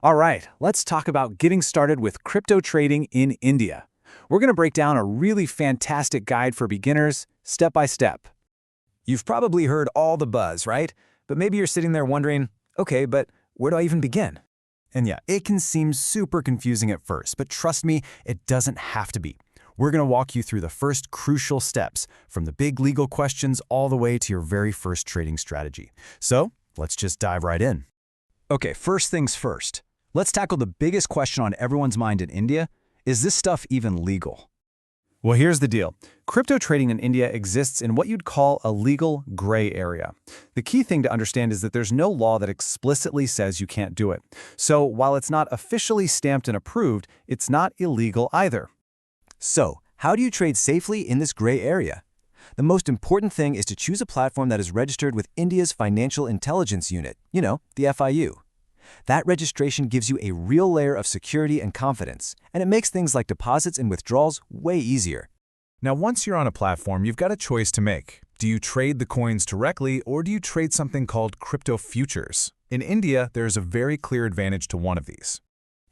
All right, let's talk about getting started with crypto trading in India. We're going to break down a really fantastic guide for beginners, step by step. You've probably heard all the buzz, right? But maybe you're sitting there wondering, okay, but where do I even begin? And yeah, it can seem super confusing at first, but trust me, it doesn't have to be. We're going to walk you through the first crucial steps, from the big legal questions all the way to your very first trading strategy. So let's just dive right in. Okay, first things first. Let's tackle the biggest question on everyone's mind in India. Is this stuff even legal? Well, here's the deal. Crypto trading in India exists in what you'd call a legal gray area. The key thing to understand is that there's no law that explicitly says you can't do it. So while it's not officially stamped and approved, it's not illegal either. So, how do you trade safely in this gray area? The most important thing is to choose a platform that is registered with India's Financial Intelligence Unit, the FIU. That registration gives you a real layer of security and confidence, and it makes things like deposits and withdrawals way easier. Now, once you're on a platform, you've got a choice to make. Do you trade the coins directly, or do you trade something called crypto futures? In India, there's a very clear advantage to one of these.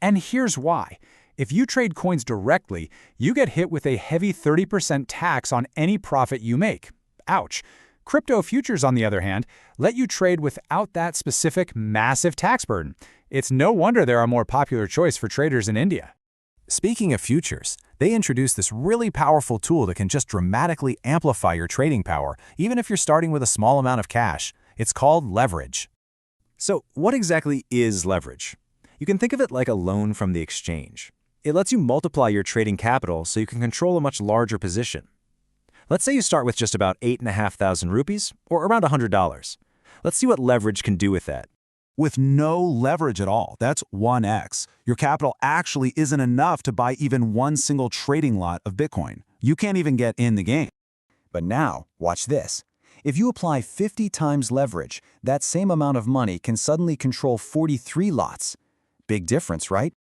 And here's why. If you trade coins directly, you get hit with a heavy 30% tax on any profit you make. Ouch. Crypto futures, on the other hand, let you trade without that specific massive tax burden. It's no wonder they're a more popular choice for traders in India. Speaking of futures, they introduced this really powerful tool that can just dramatically amplify your trading power, even if you're starting with a small amount of cash. It's called leverage. So, what exactly is leverage? You can think of it like a loan from the exchange. It lets you multiply your trading capital so you can control a much larger position. Let's say you start with just about 8,500 rupees, or around $100. Let's see what leverage can do with that. With no leverage at all, that's 1x, your capital actually isn't enough to buy even one single trading lot of Bitcoin. You can't even get in the game. But now, watch this. If you apply 50 times leverage, that same amount of money can suddenly control 43 lots. Big difference, right?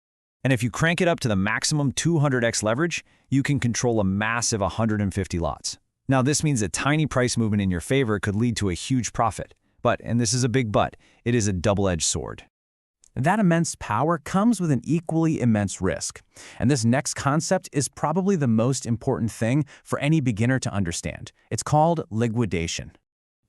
And if you crank it up to the maximum 200x leverage, you can control a massive 150 lots. Now, this means a tiny price movement in your favor could lead to a huge profit. But, and this is a big but, it is a double-edged sword. That immense power comes with an equally immense risk. And this next concept is probably the most important thing for any beginner to understand. It's called liquidation.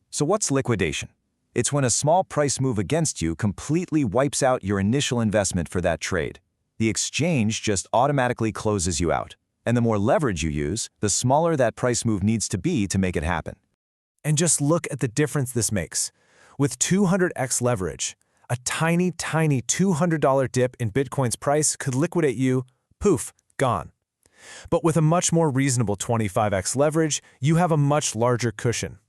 So what's liquidation? It's when a small price move against you completely wipes out your initial investment for that trade. The exchange just automatically closes you out. And the more leverage you use, the smaller that price move needs to be to make it happen. And just look at the difference this makes. With 200x leverage, a tiny $200 dip in Bitcoin's price could liquidate you, poof, gone. But with a much more reasonable 25x leverage, you have a much larger cushion.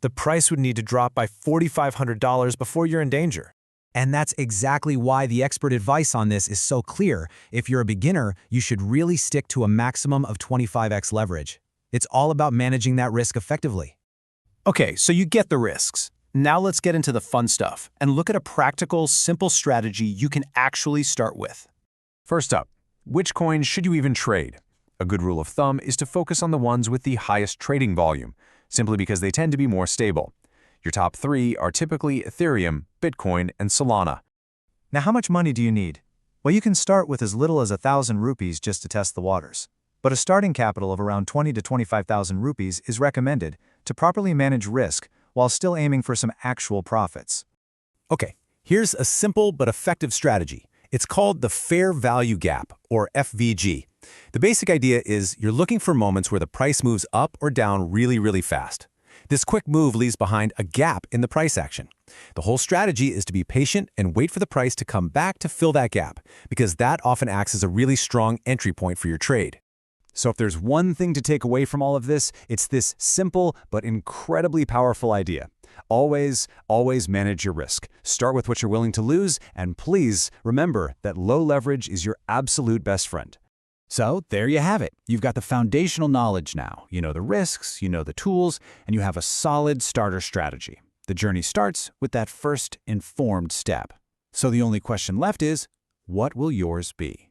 The price would need to drop by $4,500 before you're in danger. And that's exactly why the expert advice on this is so clear. If you're a beginner, you should really stick to a maximum of 25x leverage. It's all about managing that risk effectively. Okay, so you get the risks. Now let's get into the fun stuff and look at a practical, simple strategy you can actually start with. First up, which coins should you even trade? A good rule of thumb is to focus on the ones with the highest trading volume, simply because they tend to be more stable. Your top 3 are typically Ethereum, Bitcoin, and Solana. Now, how much money do you need? Well, you can start with as little as 1,000 rupees just to test the waters. But a starting capital of around 20 to 25,000 rupees is recommended to properly manage risk while still aiming for some actual profits. Okay, here's a simple but effective strategy. It's called the fair value gap, or FVG. The basic idea is you're looking for moments where the price moves up or down really fast. This quick move leaves behind a gap in the price action. The whole strategy is to be patient and wait for the price to come back to fill that gap, because that often acts as a really strong entry point for your trade. So if there's one thing to take away from all of this, it's this simple but incredibly powerful idea. Always manage your risk. Start with what you're willing to lose, and please remember that low leverage is your absolute best friend. So there you have it. You've got the foundational knowledge now. You know the risks, you know the tools, and you have a solid starter strategy. The journey starts with that first informed step. So the only question left is, what will yours be?